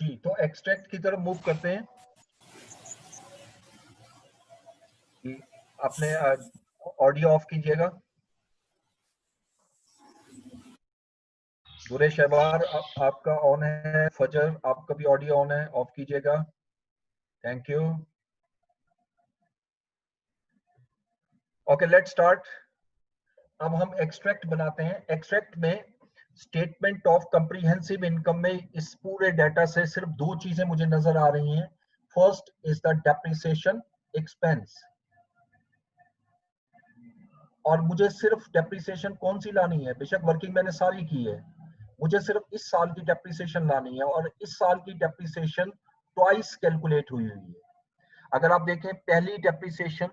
जी, तो एक्सट्रैक्ट की तरफ मूव करते हैं। आपने ऑडियो ऑफ कीजिएगा। बुरे शहबार आपका ऑन है, फजर आपका भी ऑडियो ऑन है, ऑफ कीजिएगा। Thank you. Okay, let's start. अब हम एक्सट्रैक्ट बनाते हैं। एक्सट्रैक्ट में स्टेटमेंट ऑफ कंप्रीहेंसिव इनकम में इस पूरे डाटा से सिर्फ दो चीजें मुझे नजर आ रही हैं। First is the depreciation expense, और मुझे सिर्फ डेप्रिसिएशन कौन सी लानी है? बेशक वर्किंग मैंने सारी की है, मुझे सिर्फ इस साल की डेप्रिसिएशन लानी है, और इस साल की डेप्रिसिएशन ट्वाइस कैलकुलेट हुई है। अगर आप देखें, पहली डेप्रिसिएशन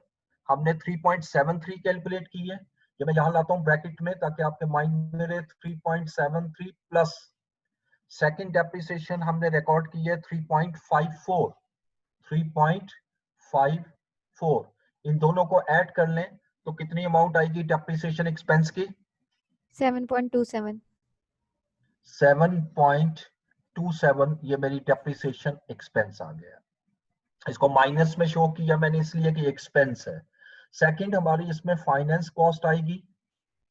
हमने 3.73 कैलकुलेट की है। ये मैं यहां लाता हूं ब्रैकेट में ताकि आपके माइंड में रहे। 3.73 प्लस सेकंड डेप्रिसिएशन हमने रिकॉर्ड की है 3.54। 3.54, इन दोनों को ऐड कर लें तो कितनी अमाउंट आएगी डेप्रिसिएशन एक्सपेंस की? 7.27। 7.27, ये मेरी डेप्रिसिएशन एक्सपेंस आ गया। इसको माइनस में शो किया मैंने इसलिए कि एक्सपेंस है। सेकंड, हमारी इसमें फाइनेंस कॉस्ट आएगी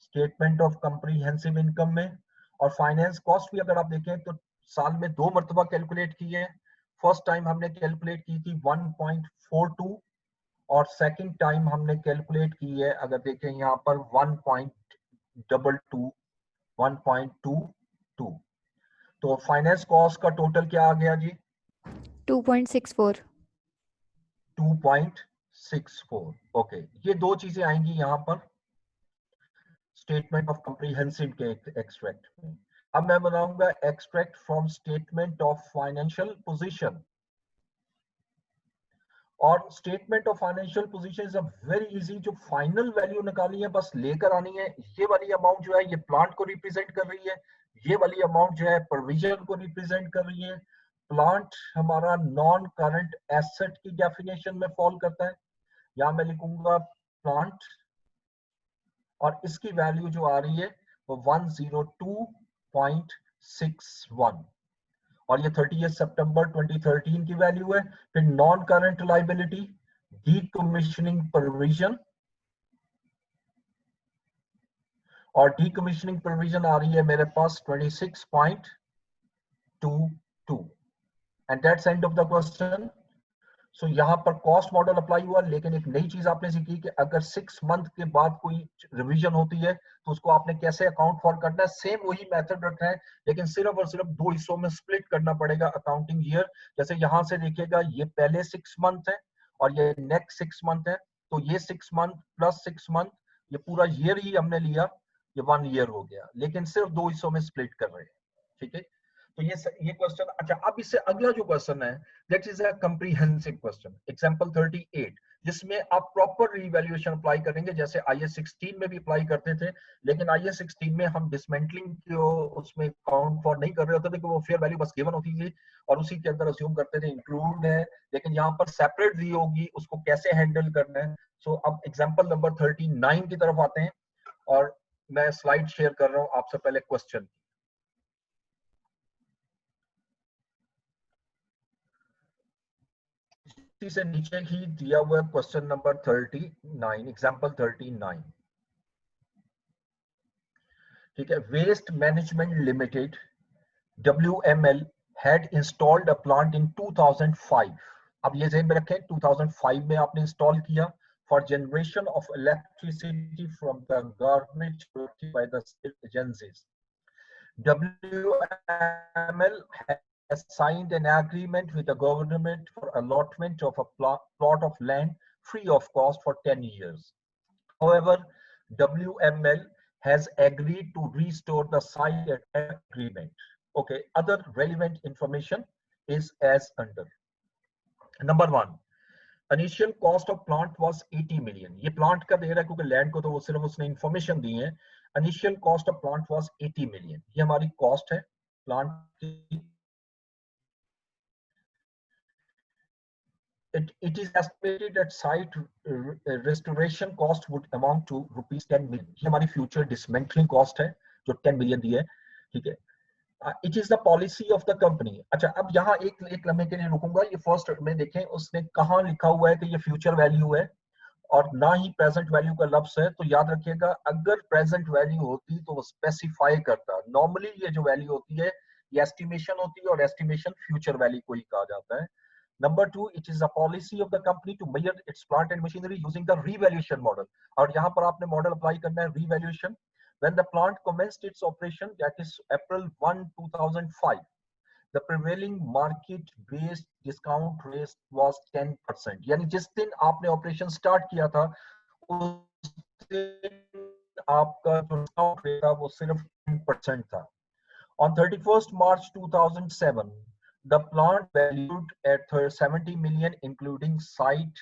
स्टेटमेंट ऑफ कंप्रीहेंसिव इनकम में। और फाइनेंस कॉस्ट भी अगर आप देखें तो साल में दो मरतबा कैलकुलेट की है। फर्स्ट टाइम हमने कैलकुलेट की थी 1.42, और सेकंड टाइम हमने कैलकुलेट की है, अगर देखें यहाँ पर 1.22, 1.22। तो फाइनेंस कॉस्ट का टोटल क्या आ गया जी? 2.64। 2.64। ओके, ये दो चीजें आएंगी यहाँ पर स्टेटमेंट ऑफ कंप्रीहेंसिव के एक्सट्रैक्ट में। अब मैं बनाऊंगा extract from statement of financial position. और statement of financial position is a very easy. जो फाइनल वैल्यू निकाली है बस लेकर आनी है। ये वाली अमाउंट जो है ये प्लांट को रिप्रेजेंट कर रही है, ये वाली अमाउंट जो है प्रोविजन को रिप्रेजेंट कर रही है। प्लांट हमारा नॉन करंट एसेट की डेफिनेशन में फॉल करता है। यहां मैं लिखूंगा प्लांट, और इसकी वैल्यू जो आ रही है वो 102.61, और ये 30 सितंबर 2013 की वैल्यू है। फिर non current liability, decommissioning provision, और डीकमीशनिंग प्रोविजन आ रही है मेरे पास 26.22, and that's end of the question. So यहाँ पर कॉस्ट मॉडल अप्लाई हुआ, लेकिन एक नई चीज आपने सीखी कि अगर 6 मंथ के बाद कोई रिवीजन होती है तो उसको आपने कैसे अकाउंट फॉर करना है। सेम वही मेथड रखना है, लेकिन सिर्फ और सिर्फ दो हिस्सों में स्प्लिट करना पड़ेगा अकाउंटिंग ईयर। जैसे यहां से देखिएगा, ये पहले 6 मंथ है और ये नेक्स्ट 6 मंथ है, तो ये 6 मंथ प्लस 6 मंथ, ये पूरा ईयर ही हमने लिया, ये 1 ईयर हो गया, लेकिन सिर्फ दो हिस्सों में स्प्लिट कर रहे हैं। ठीक है, तो ये क्वेश्चन। अच्छा, अब इससे अगला जो क्वेश्चन है, that is a comprehensive question, example 38, जिसमें आप प्रॉपर रीवैल्यूएशन अप्लाई करेंगे जैसे आईएस 16 में भी अप्लाई करते थे। लेकिन आईएस 16 में हम डिसमेंटलिंग को उसमें काउंट फॉर नहीं कर रहे होते थे, कि वो फेयर वैल्यू बस गिवन होती थी और उसी के अंदर अज्यूम करते थे इंक्लूड है। लेकिन यहाँ पर सेपरेट दी होगी, उसको कैसे हैंडल करना है। सो अब एग्जांपल नंबर 39 की तरफ आते हैं, और मैं स्लाइड शेयर कर रहा हूँ आपसे पहले क्वेश्चन। से नीचे ही दिया हुआ क्वेश्चन नंबर 39, एग्जांपल 39। ठीक है, waste management limited WML had installed a plant in 2005। अब ये ध्यान में रखें, 2005 में आपने इंस्टॉल किया for generation of electricity from the garbage by the state agencies। WML has signed an agreement with the government for allotment of a plot of land free of cost for 10 years. However, WML has agreed to restore the site at agreement. Okay, other relevant information is as under. Number one, initial cost of plant was 80 million. ये plant का दे रहा है क्योंकि land को तो वो सिर्फ उसने information दी है. Initial cost of plant was 80 million. ये हमारी cost है plant की. It is estimated that site restoration cost would amount to rupees 10 million. ये हमारी future dismantling cost है जो 10 million दी है, ठीक है. It is the policy of the company. अच्छा, अब यहाँ एक लम्हे के लिए रुकूंगा. ये फर्स्ट में देखें उसने कहाँ लिखा हुआ है कि ये फ्यूचर वैल्यू है और ना ही प्रेजेंट वैल्यू का लफ्ज है. तो याद रखिएगा, अगर प्रेजेंट वैल्यू होती तो वो स्पेसिफाई करता. नॉर्मली ये जो वैल्यू होती है ये एस्टिमेशन होती है और एस्टिमेशन फ्यूचर वैल्यू को ही कहा जाता है. Number two, it is a policy of the company to measure its plant and machinery using the revaluation model. और यहाँ पर आपने मॉडल अप्लाई करना है revaluation. When the plant commenced its operation, that is April 1, 2005, the prevailing market-based discount rate was 10%. यानी जिस दिन आपने ऑपरेशन स्टार्ट किया था उस दिन आपका जो डिस्काउंट रेट था वो सिर्फ 10% था. On 31st March 2007, the plant valued at 70 million including site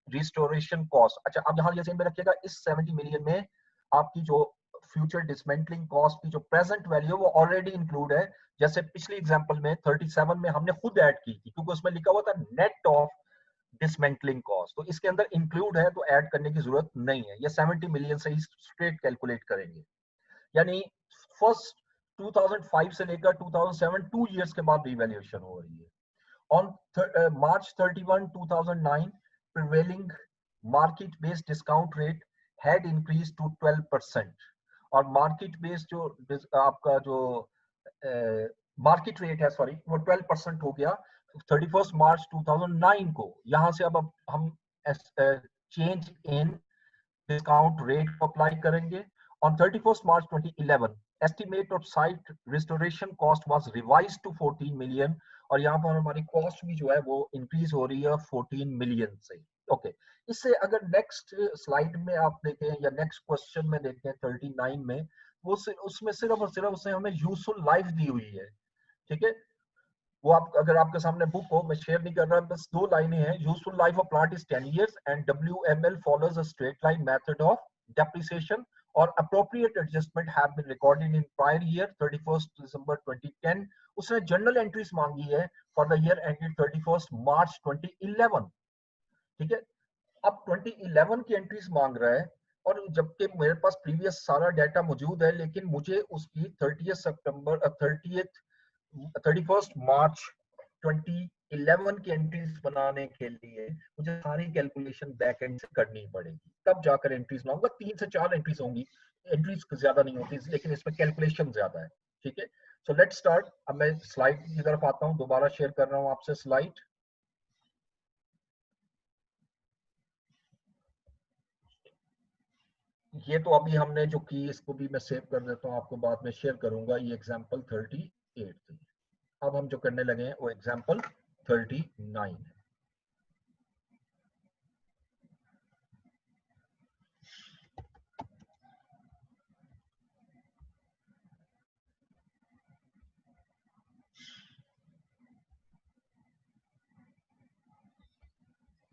restoration cost. अच्छा, अब यहाँ ये में रखिएगा, इस 70 million में आपकी जो फ्यूचर डिसमेंटलिंग कॉस्ट की जो प्रेजेंट वैल्यू वो ऑलरेडी इंक्लूड है. जैसे पिछली एग्जांपल में 37 में हमने खुद ऐड की थी क्योंकि उसमें लिखा हुआ था नेट ऑफ डिसमेंटलिंग कॉस्ट, तो इसके अंदर इंक्लूड है तो ऐड करने की जरूरत नहीं है. ये 70 मिलियन से ही स्ट्रेट कैलकुलेट करेंगे. यानी फर्स्ट 2005 से लेकर 2007 2 इयर्स के बाद रिवैल्यूएशन हो रही है. On March 31, 2009, prevailing market-based discount rate had increased to 12%. और market-based जो आपका जो market rate है, sorry, वो 12% हो गया 31st March 2009 को. यहाँ से अब हम change in discount rate को apply करेंगे. On 31st March 2011, estimate of site restoration cost was revised to 14 million. और यहाँ पर हमारी कॉस्ट भी जो है वो इंक्रीज हो रही है 14 मिलियन से. ओके, इससे अगर नेक्स्ट स्लाइड में आप देखें या नेक्स्ट क्वेश्चन में देखें 39 में, वो उसमें सिर्फ और सिर्फ उसने हमें यूजफुल लाइफ दी हुई है. ठीक है, वो आप अगर आपके सामने बुक हो, मैं शेयर नहीं कर रहा, बस 2 लाइनें हैं. Useful life of plant is 10 years and WML follows a straight line method of depreciation or appropriate adjustment have been recorded in prior year 31st December 2010. उसने जर्नल एंट्रीज मांगी है for the year ended 31st March 2011. ठीक है, अब 2011 की entries मांग रहा है और जबकि मेरे पास प्रीवियस सारा डाटा मौजूद है, लेकिन मुझे उसकी 31st March 2011 की एंट्रीज बनाने के लिए मुझे सारी कैलकुलेशन बैक एंड से करनी पड़ेगी, तब जाकर एंट्रीज लाऊंगा. 3 से 4 एंट्रीज होंगी, एंट्रीज ज्यादा नहीं होती, लेकिन इसमें कैलकुलेशन ज्यादा है. ठीक है, सो लेट्स स्टार्ट. अब मैं स्लाइड की तरफ आता हूं, दोबारा शेयर कर रहा हूं आपसे स्लाइड. ये तो अभी हमने जो की, इसको भी मैं सेव कर देता हूं, आपको बाद में शेयर करूंगा. ये एग्जांपल 38 थी. अब हम जो करने लगे हैं वो एग्जांपल 39 है.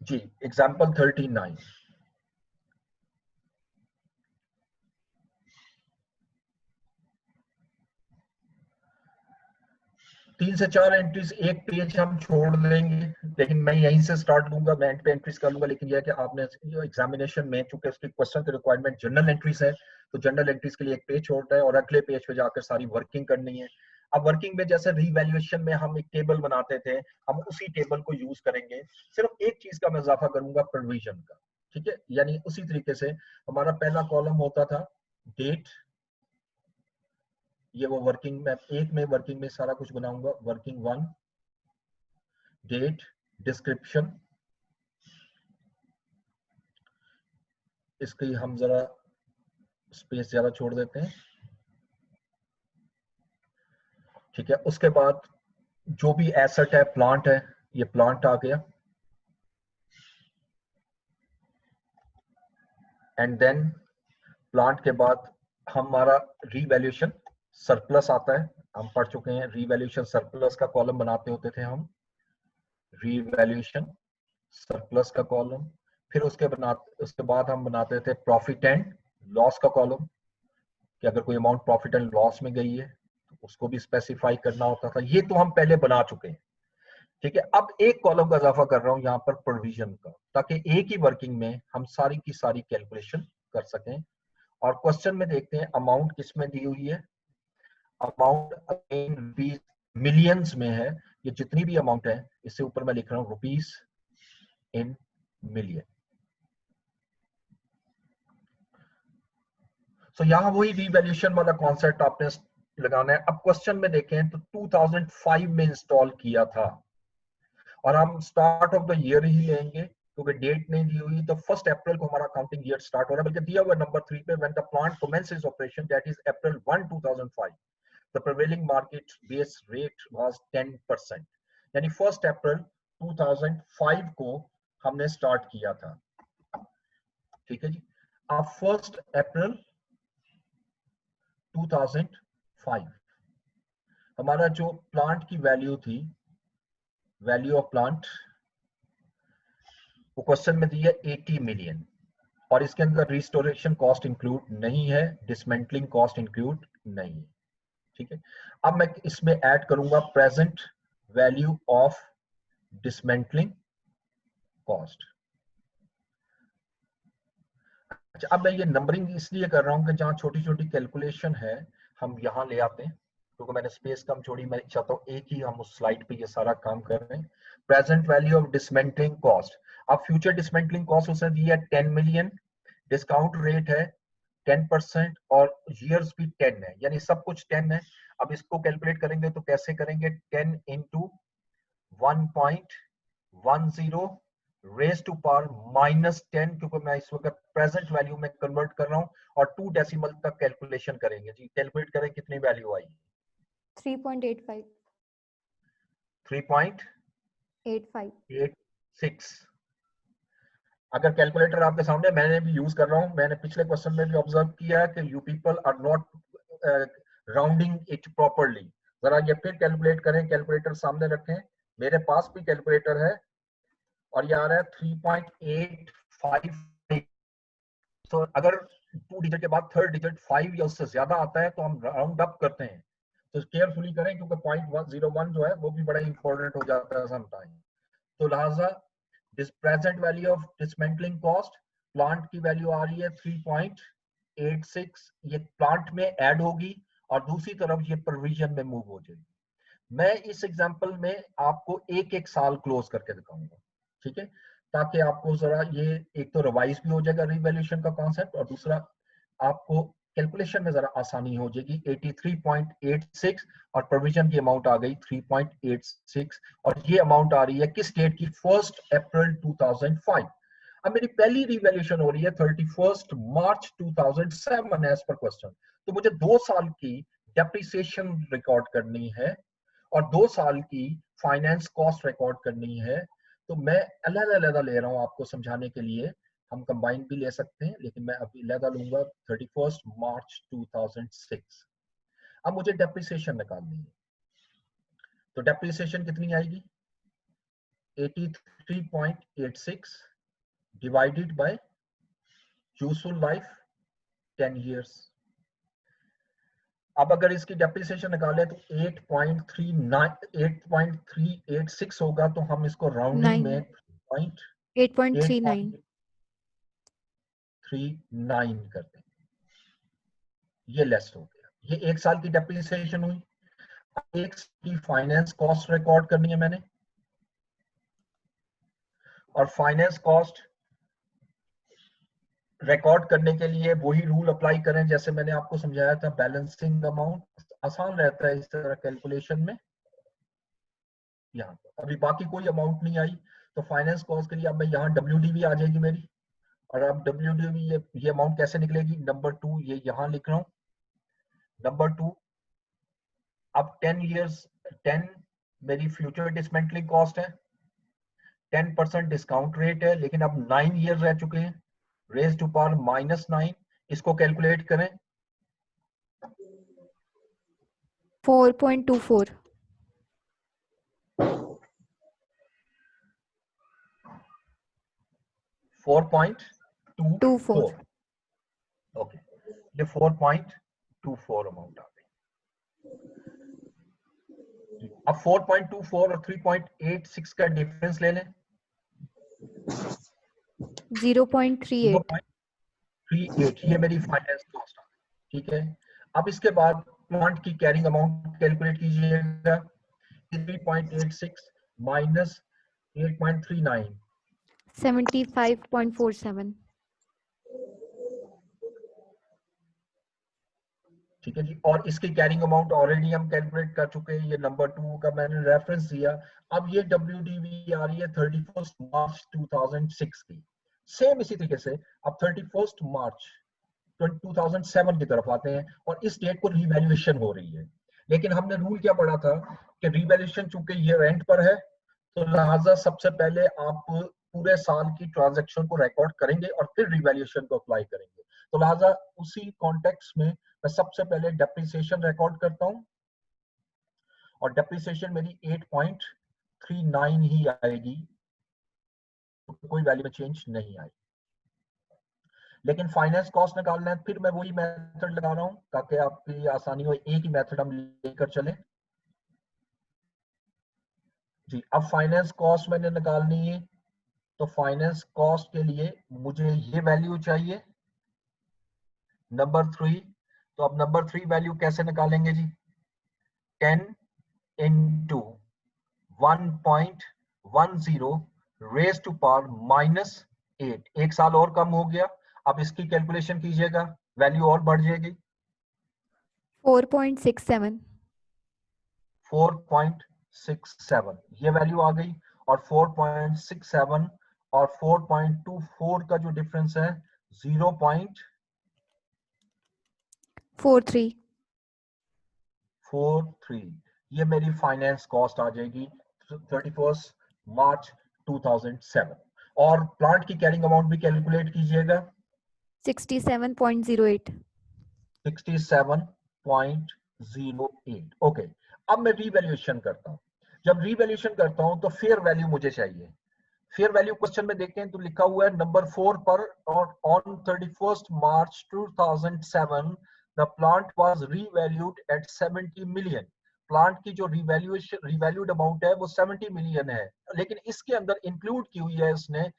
जी, एग्जांपल 39. तीन से चार एंट्रीज, एक पेज हम छोड़ देंगे, लेकिन मैं यहीं से स्टार्ट लूंगा, मैं एंड पे एंट्रीज कर लूंगा. लेकिन यह है कि आपने एग्जामिनेशन में चूंकि उसके क्वेश्चन की रिक्वायरमेंट जनरल एंट्रीज है, तो जनरल एंट्रीज के लिए एक पेज छोड़ना है और अगले पेज पे जाकर सारी वर्किंग करनी है. अब वर्किंग में जैसे रीवैल्यूएशन में हम एक टेबल बनाते थे, हम उसी टेबल को यूज करेंगे. सिर्फ एक चीज का मैं इजाफा करूंगा, प्रोविजन का. ठीक है, यानी उसी तरीके से हमारा पहला कॉलम होता था डेट. ये वो वर्किंग में एक में वर्किंग में सारा कुछ बनाऊंगा. Working 1, date, description. इसकी हम जरा स्पेस ज्यादा छोड़ देते हैं. ठीक है, उसके बाद जो भी एसेट है, प्लांट है, ये प्लांट आ गया, एंड देन प्लांट के बाद हमारा रीवैल्यूएशन सरप्लस आता है, हम पढ़ चुके हैं, रीवैल्यूएशन सरप्लस का कॉलम बनाते होते थे हम, रीवैल्यूएशन सरप्लस का कॉलम। फिर उसके बाद हम बनाते थे प्रॉफिट एंड लॉस का कॉलम, कि अगर कोई अमाउंट प्रॉफिट एंड लॉस में गई है तो उसको भी स्पेसिफाई करना होता था। ये तो हम पहले बना चुके हैं, ठीक है। अब एक कॉलम का इजाफा कर रहा हूं यहाँ पर प्रोविजन का, ताकि एक ही वर्किंग में हम सारी की सारी कैलकुलेशन कर सकें। और क्वेश्चन में देखते हैं अमाउंट किसमें दी हुई है। अमाउंट अगेन रुपीज मिलियंस में है, ये जितनी भी अमाउंट है, इससे ऊपर मैं लिख रहा हूं रुपीज इन मिलियन। सो यहाँ वही रीवैल्यूएशन वाला कॉन्सेप्ट आपने लगाना है। अब क्वेश्चन में देखें तो 2005 में इंस्टॉल किया था, और हम स्टार्ट ऑफ द ईयर ही लेंगे क्योंकि डेट नहीं दी हुई, तो 1 अप्रैल को हमारा अकाउंटिंग ईयर स्टार्ट हो रहा है, बल्कि दिया हुआ नंबर 3 पे, when the plant commences operation that is April 1 2005 the prevailing market base rate was 10%, यानी 1 अप्रैल 2005 को हमने स्टार्ट किया था, ठीक है जी। अब 1 अप्रैल 2005 हमारा जो प्लांट की वैल्यू थी, वैल्यू ऑफ प्लांट, वो क्वेश्चन में दी है 80 मिलियन, और इसके अंदर रिस्टोरेशन कॉस्ट इंक्लूड नहीं है, डिसमेंटलिंग कॉस्ट इंक्लूड नहीं है, ठीक है। अब मैं इसमें ऐड करूंगा present value of dismantling cost. अच्छा, अब मैं ये नंबरिंग इसलिए कर रहा हूं कि जहां छोटी छोटी कैलकुलेशन है हम यहां ले आते हैं, क्योंकि मैंने स्पेस कम छोड़ी, मैं चाहता हूँ एक ही हम उस स्लाइड पे ये सारा काम कर रहे हैं। Present value of dismantling cost, अब फ्यूचर डिसमेंटलिंग कॉस्ट उसने दी है 10 मिलियन, डिस्काउंट रेट है 10% और ईयर्स भी 10 है, यानी सब कुछ 10 है। अब इसको कैलकुलेट करेंगे तो कैसे करेंगे, 10 इंटू 1.10 रेज टू पावर -10, क्योंकि मैं इस वक्त प्रेजेंट वैल्यू में कन्वर्ट कर रहा हूं, और 2 डेसिमल तक कैलकुलेशन करेंगे जी। कैलकुलेट करें कितनी वैल्यू आई, 3.85 3.86। अगर कैलकुलेटर आपके सामने, मैंने भी यूज कर रहा हूं, मैंने पिछले क्वेश्चन में भी ऑब्जर्व किया है कि you people are not rounding it properly. जरा ये फिर कैलकुलेट करें, कैलकुलेटर सामने रखें, मेरे पास भी कैलकुलेटर है, और ये आ रहा है 3.855। तो अगर 2 डिजिट के बाद थर्ड डिजिट 5 या उससे ज्यादा आता है तो हम राउंड अप करते हैं, तो केयरफुली करें, क्योंकि 0.01 जो है वो भी बड़ा इंपॉर्टेंट हो जाता है समटाइम। तो लिहाजा this present value of dismantling cost, plant की वैल्यू आ रही है 3.86, ये प्लांट में ऐड होगी, और दूसरी तरफ ये प्रोविजन में मूव हो जाएगी। मैं इस एग्जांपल में आपको एक एक साल क्लोज करके दिखाऊंगा, ठीक है, ताकि आपको जरा ये एक तो रिवाइज भी हो जाएगा रिवैल्यूएशन का कॉन्सेप्ट, और दूसरा आपको कैलकुलेशन में जरा आसानी हो जाएगी। 83.86 और प्रोविजन की अमाउंट आ गई 3.86, और ये अमाउंट आ रही है किस डेट की, 1 अप्रैल 2005। अब मेरी पहली रिवैल्यूएशन हो रही है 31 मार्च 2007 एज पर क्वेश्चन, तो मुझे 2 साल की डेप्रिसिएशन रिकॉर्ड करनी है और 2 साल की फाइनेंस कॉस्ट रिकॉर्ड करनी है। तो मैं अलग अलग ले रहा हूं आपको समझाने के लिए, हम कंबाइन भी ले सकते हैं, लेकिन मैं अभी अलग लूंगा 31 मार्च 2006। अब मुझे डेप्रिसिएशन निकालनी है, तो डेप्रिसिएशन कितनी आएगी, 83.86 divided by useful life 10 years। अब अगर इसकी डेप्रिसिएशन निकाले तो 8.386 होगा, तो हम इसको राउंडिंग 9 में 8.39 8.39 करते हैं, ये लेस हो गया। ये एक साल की डेप्रिसिएशन हुई। एक साल की फाइनेंस कॉस्ट रिकॉर्ड करनी है मैंने, और फाइनेंस कॉस्ट रिकॉर्ड करने के लिए वही रूल अप्लाई करें जैसे मैंने आपको समझाया था, बैलेंसिंग अमाउंट आसान रहता है इस तरह कैलकुलेशन में। यहाँ पर अभी बाकी कोई अमाउंट नहीं आई, तो फाइनेंस कॉस्ट के लिए अब मैं यहाँ WDV आ जाएगी मेरी, और अब WDV ये अमाउंट कैसे निकलेगी, नंबर 2 ये यहाँ लिख रहा हूँ, नंबर 2। अब 10 years 10 मेरी फ्यूचर डिसमेंटलिंग कॉस्ट है, 10% डिस्काउंट रेट है, लेकिन अब 9 ईयर रह चुके हैं, रेज टू पावर -9, इसको कैलकुलेट करें। 4.24 4.24, ओके, ये 4.24 अमाउंट आ गई। अब 4.24 और 3.86 का डिफरेंस ले लें, 0.38 0.38, ये मेरी फाइनेंस कॉस्ट आ गई, ठीक है। अब इसके बाद प्लांट की कैरिंग अमाउंट कैलकुलेट कीजिएगा, 3.86 माइनस 8.39, 75.47 ठीक है जी। और इसकी कैरिंग अमाउंट ऑलरेडी हम कैलकुलेट कर चुके हैं, ये नंबर 2 का मैंने रेफरेंस दिया। अब ये WDV आ रही है 31 मार्च 2006 की, सेम इसी तरीके से अब 31 मार्च 2007 की तरफ आते हैं और इस डेट को रिवैल्यूएशन हो रही है। लेकिन हमने रूल क्या पढ़ा था कि रिवैल्यूएशन चूंकि ये रेंट पर है, तो लिहाजा सबसे पहले आप पूरे साल की ट्रांजैक्शन को रिकॉर्ड करेंगे और फिर रिवैल्यूएशन को अप्लाई करेंगे। तो लिहाजा उसी कॉन्टेक्स्ट में मैं सबसे पहले डेप्रिसिएशन रिकॉर्ड करता हूं और डेप्रिसिएशन मेरी 8.39 ही आएगी, तो कोई वैल्यू में चेंज नहीं आई। लेकिन फाइनेंस कॉस्ट निकालना है, फिर मैं वही मेथड लगा रहा हूं ताकि आपकी आसानी हो, एक ही मेथड हम लेकर चलें जी। अब फाइनेंस कॉस्ट मैंने निकालनी है, तो फाइनेंस कॉस्ट के लिए मुझे ये वैल्यू चाहिए नंबर 3। तो अब नंबर 3 वैल्यू कैसे निकालेंगे जी, 10 इंटू 1.10 रेज टू पावर -8, एक साल और कम हो गया। अब इसकी कैलकुलेशन कीजिएगा, वैल्यू और बढ़ जाएगी, 4.67 4.67 ये वैल्यू आ गई। और 4.67 और 4.24 का जो डिफरेंस है 43 0.43, ये मेरी फाइनेंस कॉस्ट आ जाएगी 31 मार्च 2007। और प्लांट की कैरिंग अमाउंट भी कैलकुलेट कीजिएगा, 67.08 67.08, ओके। अब मैं रीवैल्यूएशन करता हूं, जब रीवैल्यूएशन करता हूं तो फेयर वैल्यू मुझे चाहिए। फेयर वैल्यू क्वेश्चन में देखें तो लिखा हुआ है नंबर 4 पर, और on 31 March 2007 the plant was revalued at 70 million. Plant की जो रिवैल्यूड अमाउंट है वो 70 मिलियन है, लेकिन इसके अंदर इंक्लूड की हुई है इसने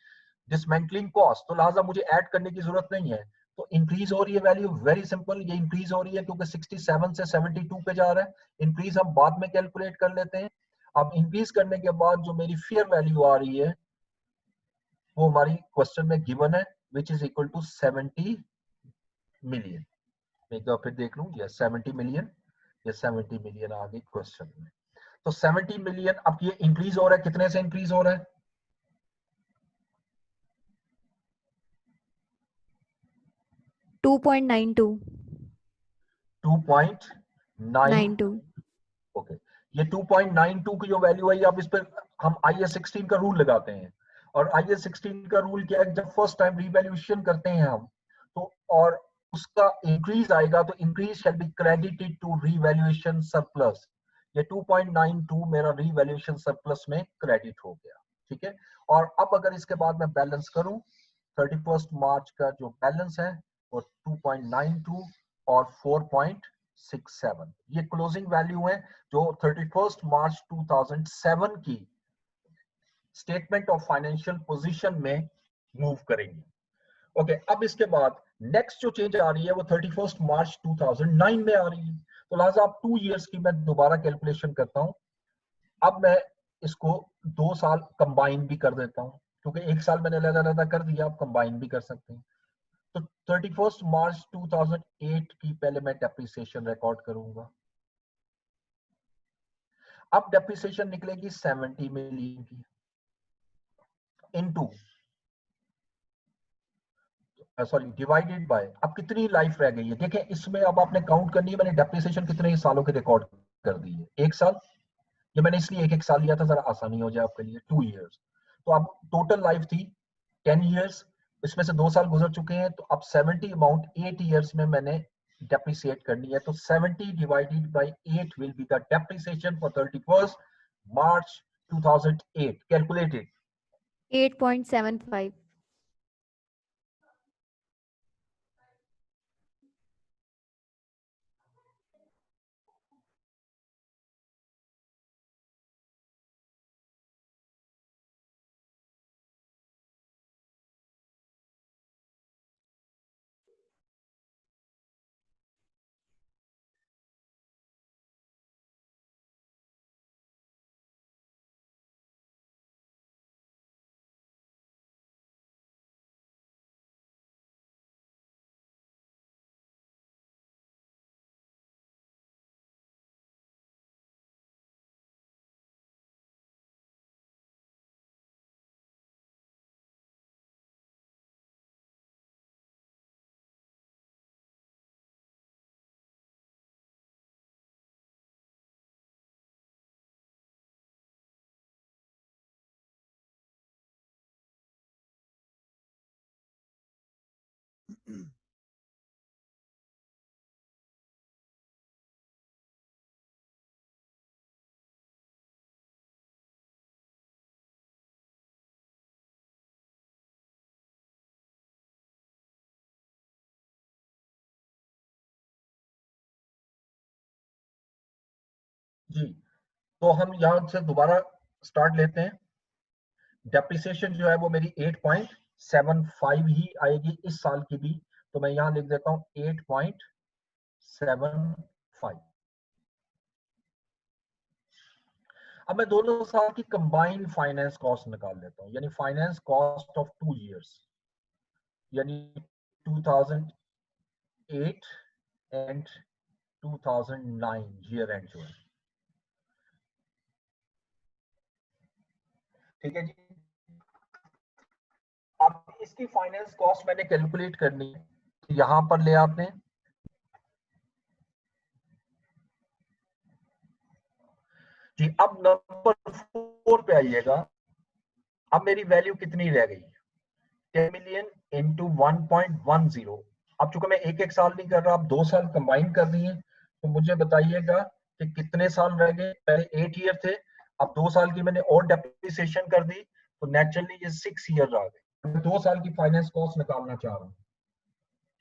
डिसमेंटलिंग कॉस्ट, तो लिहाजा मुझे ऐड करने की जरूरत नहीं है। तो इंक्रीज हो रही है वैल्यू, वेरी सिंपल, ये इंक्रीज हो रही है क्योंकि 67 से 72 पे जा रहा है। इंक्रीज हम बाद में कैलकुलेट कर लेते हैं। अब इंक्रीज करने के बाद जो मेरी फेयर वैल्यू आ रही है वो हमारी क्वेश्चन में गिवन है, which is equal to 70 million. एक बार फिर देख लूं, ये 70 मिलियन, ये 70 मिलियन आ गई क्वेश्चन में। तो 70 मिलियन, अब ये इंक्रीज हो रहा है, कितने से इंक्रीज हो रहा है, 2.92 2.92, ओके। ये 2.92 की जो वैल्यू है, अब इस पर हम IAS 16 का रूल लगाते हैं। और IAS 16 का रूल क्या है, जब फर्स्ट टाइम रिवैल्यूएशन करते हैं हम, तो और उसका इंक्रीज आएगा तो increase shall be credited to revaluation surplus. ये 2.92 मेरा रिवैल्यूएशन सरप्लस में क्रेडिट हो गया, ठीक है। और अब अगर इसके बाद मैं बैलेंस करूं, 31 मार्च का जो बैलेंस है वो 2.92 और 4.67, ये क्लोजिंग वैल्यू है जो 31 मार्च 2007 की स्टेटमेंट ऑफ फाइनेंशियल पोजीशन में मूव करेंगे, ओके। अब इसके बाद नेक्स्ट जो चेंज आ रही है वो 31 मार्च 2009 में आ रही है, तो लिहाजा अब 2 इयर्स की मैं दोबारा कैलकुलेशन करता हूं। अब मैं इसको 2 साल कंबाइन भी कर देता हूं, क्योंकि एक साल मैंने अलग कर दिया, आप कंबाइन भी कर सकते हैं। तो 31 मार्च 2008 की पहले मैं डेप्रिसिएशन रिकॉर्ड करूंगा। अब डेप्रिसिएशन निकलेगी 70 मिलियन की इनटू, सॉरी, डिवाइडेड बाय, अब कितनी लाइफ रह गई है देखें इसमें। अब आपने काउंट करनी है, मैंने डेप्रिसिएशन कितने सालों के रिकॉर्ड कर दी है, 1 साल ये मैंने इसलिए एक एक साल लिया था जरा आसानी हो जाए आपके लिए, 2 इयर्स। तो अब टोटल लाइफ थी 10 इयर्स, इसमें से 2 साल गुजर चुके हैं, तो अब 70 अमाउंट 8 इयर्स में मैंने डेप्रिसिएट करनी है। तो 70 divided by 8 will be the depreciation for 31st March 2008 calculated 8.75. जी। तो हम यहां से दोबारा स्टार्ट लेते हैं। डेप्रिसिएशन जो है वो मेरी 8.75 ही आएगी इस साल की भी, तो मैं यहां लिख देता हूं 8.75। अब मैं दोनों साल की कंबाइंड फाइनेंस कॉस्ट निकाल लेता हूं, यानी फाइनेंस कॉस्ट ऑफ 2 इयर्स, यानी 2008 एंड 2009 ईयर एंड जो है, ठीक है जी। अब इसकी फाइनेंस कॉस्ट मैंने कैलकुलेट करनी है, तो यहां पर ले आते हैं। जी, अब नंबर 4 पे आइएगा। अब मेरी वैल्यू कितनी रह गई, 10 मिलियन इंटू 1.10। अब चूंकि मैं एक एक साल नहीं कर रहा, अब 2 साल कंबाइन कर दिए, तो मुझे बताइएगा कि कितने साल रह गए। पहले 8 ईयर थे, अब 2 साल की मैंने और डेप्रिसिएशन कर दी, तो नेचुरली ये 6 ईयर आ गए। मैं 2 साल की फाइनेंस कॉस्ट निकालना चाह रहा हूँ,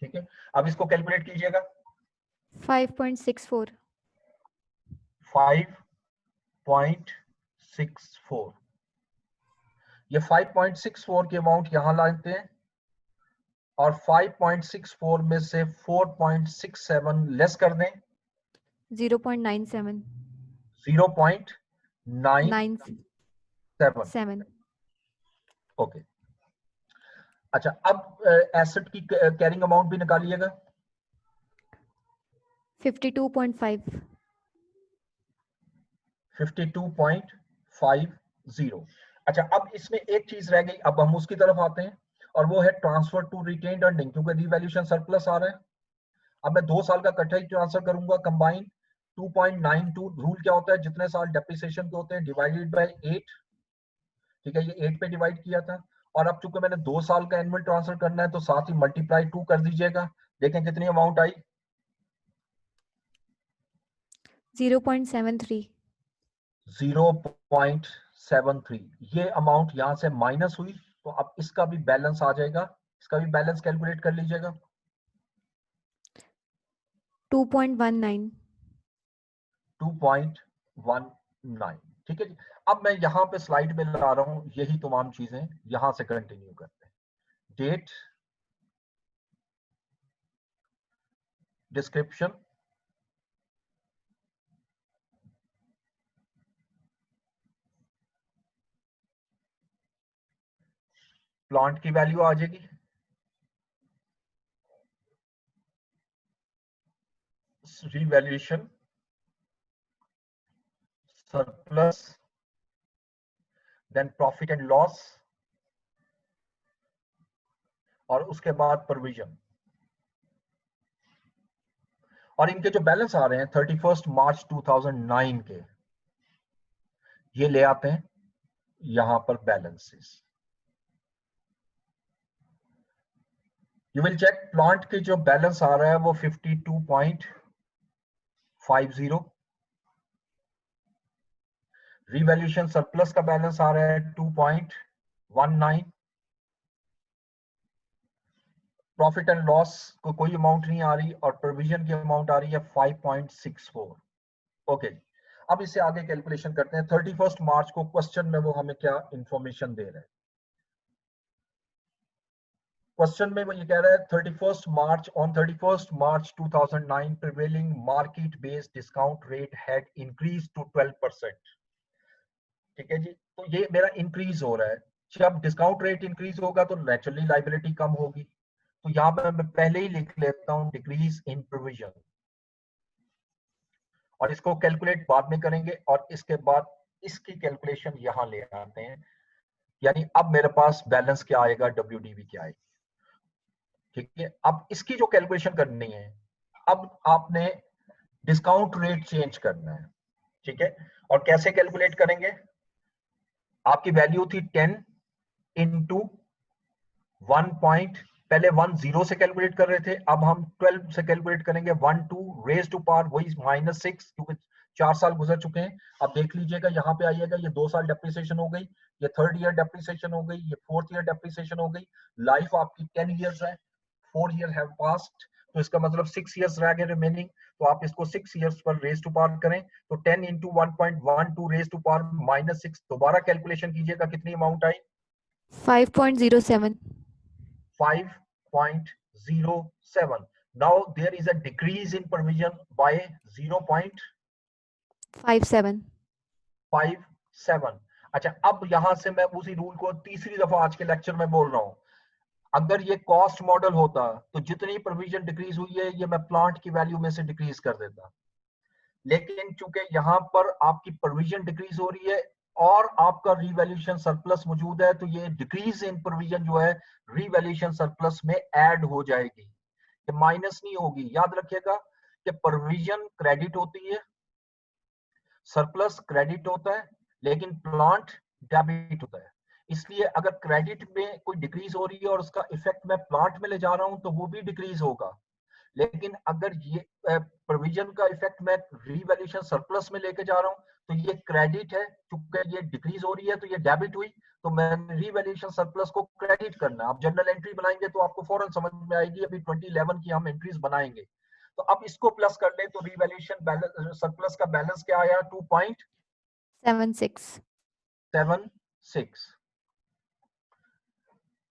ठीक है। अब इसको कैलकुलेट कीजिएगा। 5.64. 5.64, ये 5.64 की अमाउंट यहां लाते हैं, और 5.64 में से 4.67 लेस कर दें, 0.97. 0.97। 7. ओके। अच्छा, अब एसेट की कैरिंग अमाउंट भी निकालिएगा। 52.5. 52.50। अच्छा, अब इसमें एक चीज रह गई, अब हम उसकी तरफ आते हैं, और वो है ट्रांसफर टू रिटेन्ड अर्निंग, क्योंकि रिवैल्यूएशन सरप्लस आ रहा है। अब मैं 2 साल का इकट्ठा ही ट्रांसफर करूंगा कंबाइन। 2.92 रूल क्या होता है, जितने साल डेप्रिसिएशन के होते हैं डिवाइडेड बाय 8, ठीक है, ये 8 पे डिवाइड किया था। और अब चूंकि मैंने 2 साल का एनुअल ट्रांसफर करना है, तो साथ ही मल्टीप्लाई 2 कर दीजिएगा। देखें कितनी अमाउंट आई, 0.73. 0.73। ये अमाउंट यहां से माइनस हुई, तो अब इसका भी बैलेंस आ जाएगा, इसका भी बैलेंस कैलकुलेट कर लीजिएगा। 2.19. 2.19, ठीक है जी। अब मैं यहां पे स्लाइड में ला रहा हूं यही तमाम चीजें, यहां से कंटिन्यू करते हैं। डेट, डिस्क्रिप्शन, प्लांट की वैल्यू आ जाएगी, revaluation, surplus, then profit and loss, और उसके बाद प्रोविजन। और इनके जो बैलेंस आ रहे हैं 31 मार्च 2009 के, ये ले आते हैं यहां पर balances. You will check plant के जो बैलेंस आ रहा है वो 52.50, रिवैल्यूएशन सरप्लस का बैलेंस आ रहा है 2.19, प्रॉफिट एंड लॉस को कोई अमाउंट नहीं आ रही और प्रोविजन की अमाउंट आ रही है 5.64। ओके, अब इससे आगे कैलकुलेशन करते हैं। 31 मार्च को क्वेश्चन में वो हमें क्या इंफॉर्मेशन दे रहे हैं। क्वेश्चन में वो ये कह रहा है 31 March, on 31 March 2009 prevailing market based discount rate had increase to 12%। ठीक है जी, तो ये मेरा इंक्रीज हो रहा है। जब डिस्काउंट रेट इंक्रीज होगा तो नेचुरली लाइबिलिटी कम होगी, तो यहाँ पे मैं पहले ही लिख लेता हूँ डिक्रीज इन प्रोविजन, और इसको कैलकुलेट बाद में करेंगे और इसके बाद इसकी कैलकुलेशन यहाँ ले आते हैं। यानी अब मेरे पास बैलेंस क्या आएगा, डब्ल्यूडीवी क्या आएगी। ठीक है, अब इसकी जो कैलकुलेशन करनी है, अब आपने डिस्काउंट रेट चेंज करना है। ठीक है, और कैसे कैलकुलेट करेंगे, आपकी वैल्यू थी 10 इंटू 1 पहले 10 से कैलकुलेट कर रहे थे, अब हम 12 से कैलकुलेट करेंगे। 12 रेज टू पावर वही -6, क्योंकि 4 साल गुजर चुके हैं। अब देख लीजिएगा यहाँ पे आइएगा, ये 2 साल डेप्रिसिएशन हो गई, ये 3rd ईयर डेप्रिसिएशन हो गई, ये 4th ईयर डेप्रिसिएशन हो गई। लाइफ आपकी 10 ईयर्स है, 4 ईयर हैव पास्ड, तो इसका मतलब 6 ईयर्स रह गए रिमेनिंग। तो आप इसको 6 ईयर्स पर रेज टू पावर करें, तो 10 इंटू 1.12 रेज टू पावर -6, दोबारा कैलकुलेशन कीजिएगा कितनी amount I, 5.07. 5.07. Now there is a decrease in provision by 0.57. 57. अच्छा, अब यहां से मैं उसी रूल को तीसरी दफा आज के लेक्चर में बोल रहा हूं। अगर ये कॉस्ट मॉडल होता तो जितनी प्रोविजन डिक्रीज हुई है ये मैं प्लांट की वैल्यू में से डिक्रीज कर देता, लेकिन चूंकि यहाँ पर आपकी प्रोविजन डिक्रीज हो रही है और आपका रीवैल्यूएशन सरप्लस मौजूद है, तो ये डिक्रीज इन प्रोविजन जो है रीवैल्यूएशन सरप्लस में ऐड हो जाएगी, ये माइनस नहीं होगी। याद रखिएगा कि प्रोविजन क्रेडिट होती है, सरप्लस क्रेडिट होता है, लेकिन प्लांट डेबिट होता है। इसलिए अगर क्रेडिट में कोई डिक्रीज हो रही है और उसका इफेक्ट मैं प्लांट में ले जा रहा हूं तो वो भी डिक्रीज होगा, लेकिन अगर ये प्रोविजन का इफेक्ट मैं रीवैल्यूएशन सरप्लस में लेके जा रहा हूं तो ये क्रेडिट है, क्योंकि ये डिक्रीज हो रही है तो ये डेबिट हुई, तो मैं रीवैल्यूएशन सरप्लस को क्रेडिट करना है। आप जनरल एंट्री बनाएंगे तो आपको फौरन समझ में आएगी, अभी 2011 की हम एंट्रीज बनाएंगे। तो अब इसको प्लस कर ले तो रीवैल्यूएशन बैलेंस सरप्लस का बैलेंस क्या आया, 2.76।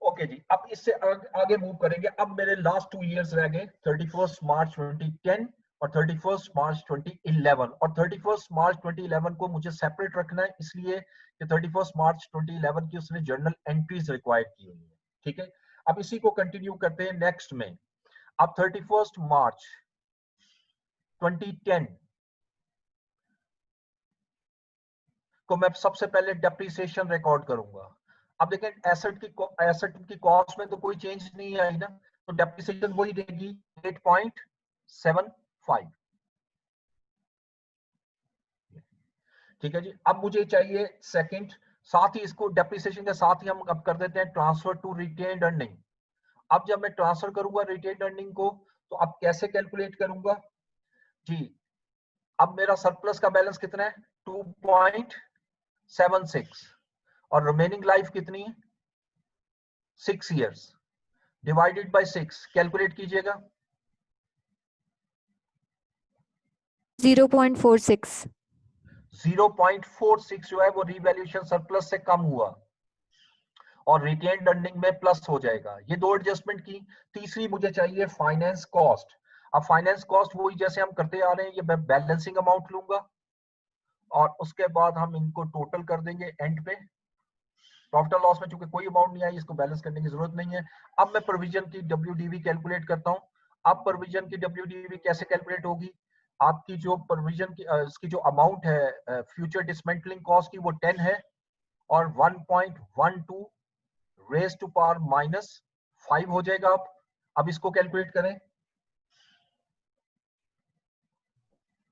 ओके जी, अब इससे आगे मूव करेंगे। अब मेरे लास्ट 2 इयर्स रह गए, 31 मार्च 2010 और 31 मार्च 2011, और 31 मार्च 2011 को मुझे सेपरेट रखना है, इसलिए कि 31 मार्च 2011 की उसने जर्नल एंट्रीज रिक्वायर्ड की हुई है। ठीक है, अब इसी को कंटिन्यू करते हैं नेक्स्ट में। अब 31 मार्च 2010 को मैं सबसे पहले डेप्रिसिएशन रिकॉर्ड करूंगा। अब देखें एसेट की कॉस्ट में तो कोई चेंज नहीं आई ना, तो डेप्रिसिएशन वही देगी 8.75। ठीक है जी, अब मुझे चाहिए सेकंड, साथ ही इसको डेप्रिसिएशन के साथ ही हम अब कर देते हैं ट्रांसफर टू रिटेन्ड अर्निंग। अब जब मैं ट्रांसफर करूंगा रिटेन्ड अर्निंग को, तो अब कैसे कैलकुलेट करूंगा जी। अब मेरा सरप्लस का बैलेंस कितना है, 2.76, और रिमेनिंग लाइफ कितनी है, 6 इयर्स, डिवाइडेड बाय 6 कैलकुलेट कीजिएगा, 0.46. 0.46 जो है वो रिवैल्यूएशन सरप्लस से कम हुआ और रिटेन्ड अर्निंग में प्लस हो जाएगा। ये 2 एडजस्टमेंट की। तीसरी मुझे चाहिए फाइनेंस कॉस्ट। अब फाइनेंस कॉस्ट वही जैसे हम करते आ रहे हैं, ये मैं बैलेंसिंग अमाउंट लूंगा और उसके बाद हम इनको टोटल कर देंगे एंड पे। प्रॉफिट और लॉस में चूंकि कोई अमाउंट नहीं आई, इसको बैलेंस करने की जरूरत नहीं है। अब मैं प्रोविजन की डब्ल्यूडीवी कैलकुलेट करता हूं। अब प्रोविजन की डब्ल्यूडीवी कैसे कैलकुलेट होगी, आपकी जो प्रोविजन की इसकी जो अमाउंट है फ्यूचर डिसमेंटलिंग कॉस्ट की, वो 10 है और 1.12 रेज टू पावर -5 हो जाएगा। अब इसको कैलकुलेट करें,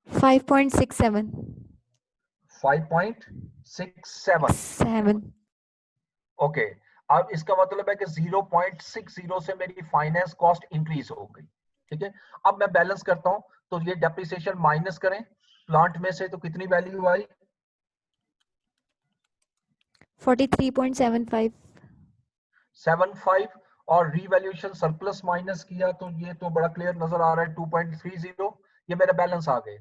5.67. 5.67 7. ओके, अब इसका मतलब है कि 0.60 से मेरी फाइनेंस कॉस्ट इंक्रीज हो गई। ठीक है, अब मैं बैलेंस करता हूं, तो ये डेप्रिसिएशन माइनस करें प्लांट में से, तो कितनी वैल्यू आई? 43.75. 75। और रीवैल्यूएशन सरप्लस माइनस किया तो ये तो बड़ा क्लियर नजर आ रहा है 2.30, ये मेरा बैलेंस आ गए।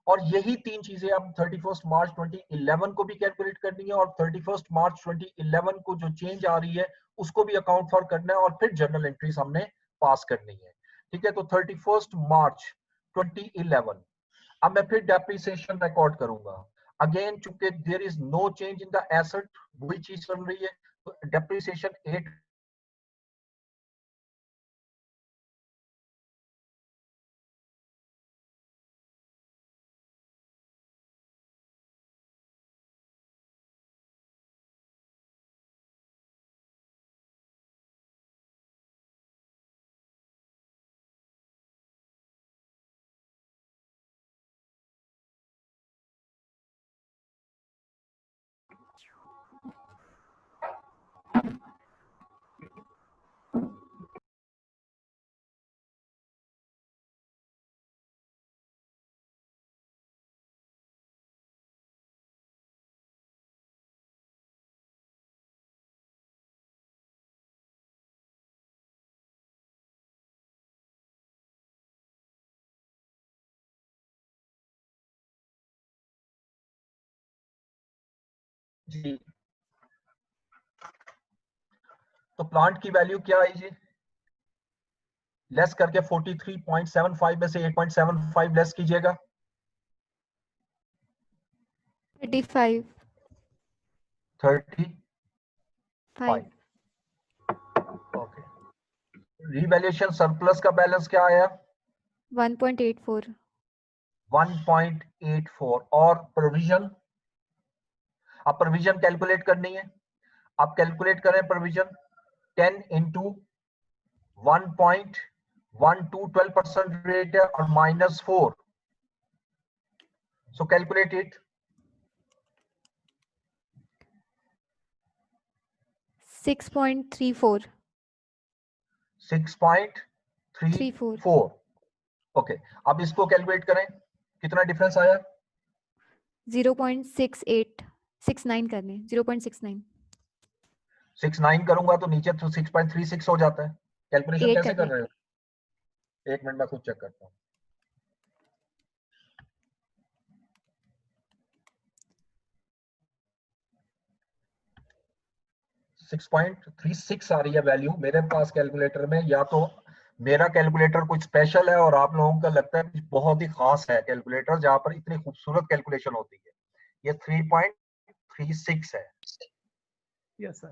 और यही तीन चीजें अब 31 मार्च 2011 को भी कैलकुलेट करनी है, और 31 मार्च 2011 को जो चेंज आ रही है उसको भी अकाउंट फॉर करना है, और फिर जर्नल एंट्रीज हमने पास करनी है। ठीक है, तो 31 मार्च 2011 अब मैं फिर डेप्रिसिएशन रिकॉर्ड करूंगा। अगेन चूंकि there is no change in the asset, वही चीज चल रही है, तो डेप्रिसिएशन 8 जी। तो प्लांट की वैल्यू क्या आई जी? लेस करके 43.75 में से 8.75 लेस कीजिएगा। 35. 35। 5. ओके, रिवैल्यूएशन सरप्लस का बैलेंस क्या आया? 1.84. 1.84। और प्रोविजन, अब प्रोविजन कैलकुलेट करनी है। आप कैलकुलेट करें प्रोविजन, 10 इंटू 1.12, 12% रेट है, और -4, सो कैलकुलेट इट। 6.34. 6.34। ओके, अब इसको कैलकुलेट करें, कितना डिफरेंस आया? 0.68. 69 करने, 0.69. 69 करूंगा तो नीचे तो 6.36 हो जाता है। कैलकुलेशन 8 कैसे कर करने. रहे हो? एक मिनट में खुद चेक करता हूँ। 6.36 आ रही है वैल्यू मेरे पास कैलकुलेटर में, या तो मेरा कैलकुलेटर कुछ स्पेशल है और आप लोगों का लगता है कुछ बहुत ही खास है कैलकुलेटर जहां पर इतनी खूबसूरत कैलकुलेशन होती है। ये 3.36 है। Yes sir.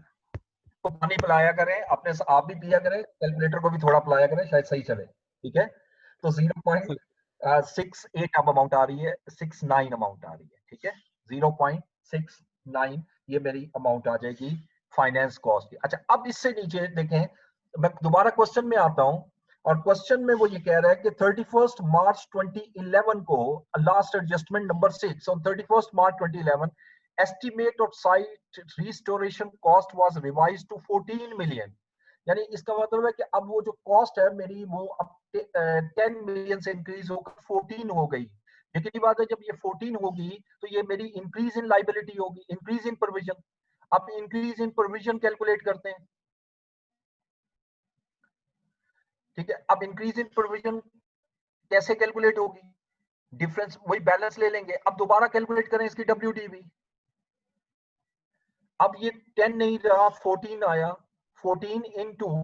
तो पानी पिलाया करें अपने, आप भी पिया करें, कैलकुलेटर को भी थोड़ा पिलाया करें, शायद सही चले। ठीक है, तो 0.68 अब अमाउंट आ रही है, 69 अमाउंट आ रही है। ठीक है, 0.69 ये मेरी अमाउंट आ जाएगी फाइनेंस कॉस्ट की। अच्छा, अब इससे नीचे देखें, मैं दोबारा क्वेश्चन में आता हूं, और क्वेश्चन में वो ये कह रहा है कि 31 मार्च 2011 को last adjustment number 6 on 31 March 2011 estimate of site restoration cost was revised to 14 million। यानी इसका मतलब है कि अब वो जो कॉस्ट है मेरी वो अब 10 मिलियन से इंक्रीज होकर 14 हो गई। लेकिन ये बात है, जब ये 14 होगी तो ये मेरी इंक्रीज इन लाइबिलिटी होगी, इंक्रीज इन प्रोविजन। अब इंक्रीज इन प्रोविजन कैलकुलेट करते हैं। ठीक है, अब इंक्रीज इन प्रोविजन कैसे कैलकुलेट होगी? डिफरेंस वही बैलेंस ले लेंगे। अब दोबारा कैलकुलेट करें इसकी WDV। अब ये 10 नहीं रहा, 14 आया। 14 इंटू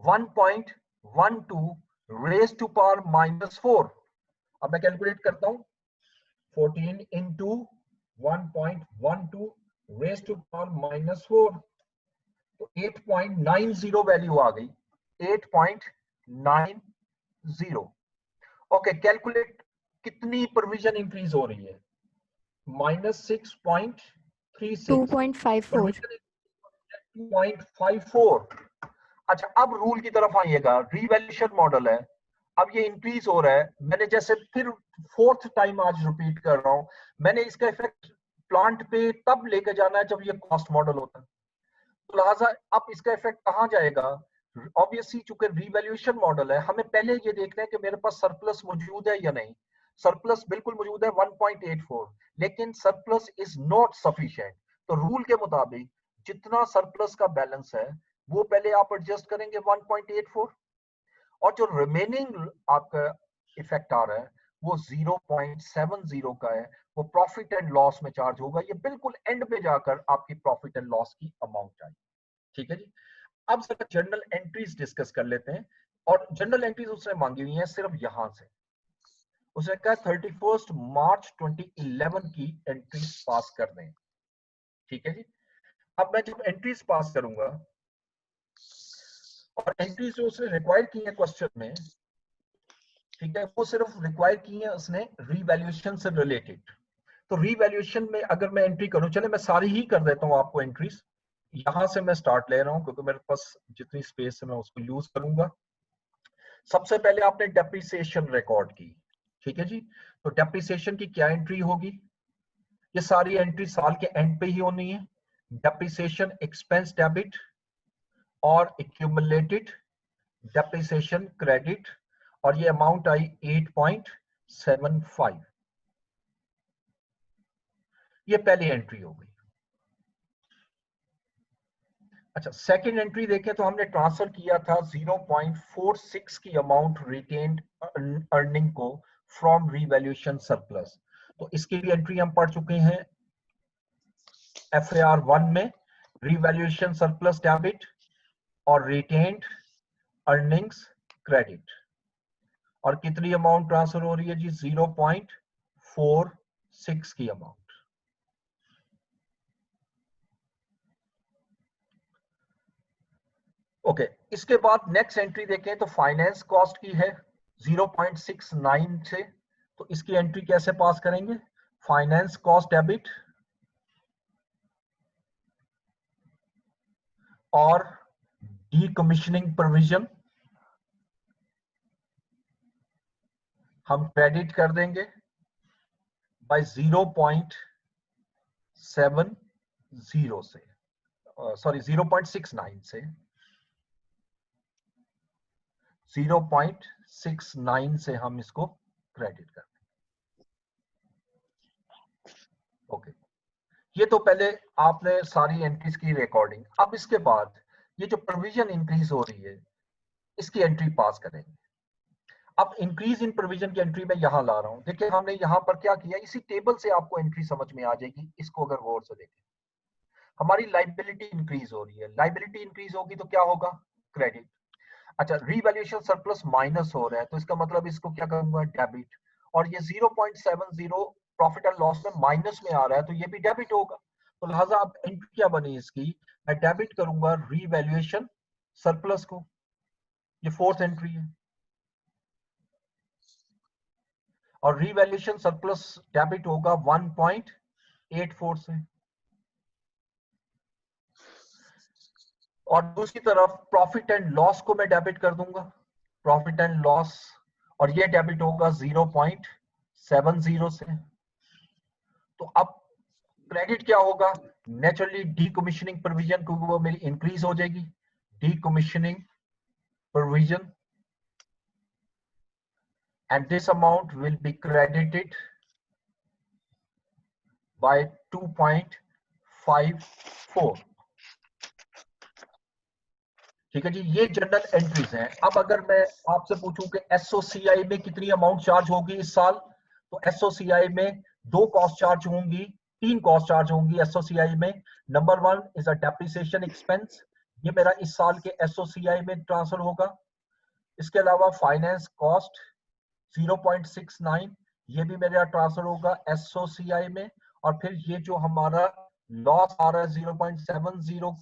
1.12 रेज टू पावर -4। अब मैं कैलकुलेट करता हूं, 14 इंटू 1.12 रेज टू पावर -4, तो 8.90 वैल्यू आ गई, 8.90। ओके, कैलकुलेट कितनी प्रोविजन इंक्रीज हो रही है? -6.36। 2.54. 2.54। अच्छा, अब रूल की तरफ आइएगा, रिवैल्यूएशन मॉडल है, अब ये इंक्रीज हो रहा है। मैंने जैसे फिर फोर्थ टाइम आज रिपीट कर रहा हूं, मैंने इसका इफेक्ट प्लांट पे तब लेके जाना है जब ये कॉस्ट मॉडल होता है। तो लिहाजा अब इसका इफेक्ट कहाँ जाएगा? ऑब्वियसली चूंकि रीवैल्यूएशन मॉडल है, हमें पहले ये देखना है कि मेरे पास सरप्लस मौजूद है या नहीं। सरप्लस बिल्कुल मौजूद है 1.84, लेकिन सरप्लस इज नॉट सफिशिएंट। तो रूल के मुताबिक जितना सरप्लस का बैलेंस है वो पहले आप एडजस्ट करेंगे 1.84, और जो रिमेनिंग आपका इफेक्ट आ रहा है वो 0.70 का है, वो प्रॉफिट एंड लॉस में चार्ज होगा। ये बिल्कुल एंड पे जाकर आपकी प्रॉफिट एंड लॉस की अमाउंट आएगी। ठीक है जी। अब जरा जर्नल एंट्रीज डिस्कस कर लेते हैं, और जर्नल एंट्रीज उसने मांगी हुई है सिर्फ यहां से। उसने कहा 31 मार्च 2011 की एंट्रीज पास कर दें। ठीक है जी। अब मैं जब एंट्रीज पास करूंगा, और एंट्रीज जो उसने रिक्वायर की है क्वेश्चन में, ठीक है, वो सिर्फ रिक्वायर की है उसने रीवैल्यूएशन से रिलेटेड। तो रीवैल्यूएशन में अगर मैं एंट्री करूं, चले मैं सारी ही कर देता हूं आपको एंट्रीज। यहां से मैं स्टार्ट ले रहा हूं क्योंकि मेरे पास जितनी स्पेस है मैं उसको यूज करूंगा। सबसे पहले आपने डेप्रिसिएशन रिकॉर्ड की। ठीक है जी। तो डेप्रिसिएशन की क्या एंट्री होगी? ये सारी एंट्री साल के एंड पे ही होनी है। डेप्रिसिएशन एक्सपेंस डेबिट और एक्यूमुलेटेड डेप्रिसिएशन क्रेडिट, और ये अमाउंट आई 8.75। ये पहली एंट्री हो गई। अच्छा, सेकंड एंट्री देखें तो हमने ट्रांसफर किया था 0.46 की अमाउंट रिटेन्ड अर्निंग को फ्रॉम रीवैल्यूएशन सरप्लस। तो इसकी भी एंट्री हम पढ़ चुके हैं FAR 1 में, रीवैल्यूएशन सरप्लस डेबिट और रिटेन्ड अर्निंग्स क्रेडिट। और कितनी अमाउंट ट्रांसफर हो रही है जी? 0.46 की अमाउंट। ओके, इसके बाद नेक्स्ट एंट्री देखें तो फाइनेंस कॉस्ट की है 0.69 से। तो इसकी एंट्री कैसे पास करेंगे? फाइनेंस कॉस्ट डेबिट और डीकमीशनिंग प्रोविजन हम क्रेडिट कर देंगे बाय 0.70 से, सॉरी 0.69 से, 0.69 से हम इसको क्रेडिट कर देंगे। ओके, ये तो पहले आपने सारी एंट्रीज की रिकॉर्डिंग। अब इसके बाद ये जो प्रोविजन इंक्रीज हो रही है इसकी एंट्री पास करेंगे। अब इंक्रीज इन प्रोविजन की एंट्री में यहां ला रहा हूं। देखिए हमने यहां पर क्या किया, इसी टेबल से आपको एंट्री समझ में आ जाएगी। इसको अगर गौर से देखें, हमारी लाइबिलिटी इंक्रीज हो रही है। लाइबिलिटी इंक्रीज होगी तो क्या होगा? क्रेडिट। अच्छा, रीवैल्यूएशन सरप्लस माइनस हो रहा है तो इसका मतलब इसको क्या करूंगा? डेबिट। और ये 0.70 प्रॉफिट एंड लॉस में माइनस में आ रहा है तो ये भी डेबिट होगा। तो लिहाजा अब एंट्री क्या बनी इसकी? मैं डेबिट करूंगा रीवैल्यूएशन सरप्लस को। ये फोर्थ एंट्री है। और रीवैल्यूएशन सरप्लस डेबिट होगा 1.84 से। और दूसरी तरफ प्रॉफिट एंड लॉस को मैं डेबिट कर दूंगा, प्रॉफिट एंड लॉस, और ये डेबिट होगा 0.70 से। तो अब क्रेडिट क्या होगा? नेचुरली डीकमीशनिंग प्रोविजन, क्योंकि वो मेरी इंक्रीज हो जाएगी। Decommissioning provision, and this amount will be credited by 2.54। ठीक है जी, ये जनरल एंट्रीज हैं। अब अगर मैं आपसे पूछूं कि एसओसीआई में कितनी अमाउंट चार्ज होगी इस साल, तो एसओसीआई में दो कॉस्ट चार्ज होंगी, तीन कॉस्ट चार्ज होंगी एसओसीआई में। Number 1 is a depreciation expense, ये मेरा इस साल के एसओसीआई में ट्रांसफर होगा। इसके अलावा फाइनेंस कॉस्ट 0.69, ये भी मेरा ट्रांसफर होगा एसओसीआई में। और फिर ये जो हमारा लॉस आ रहा है 0.70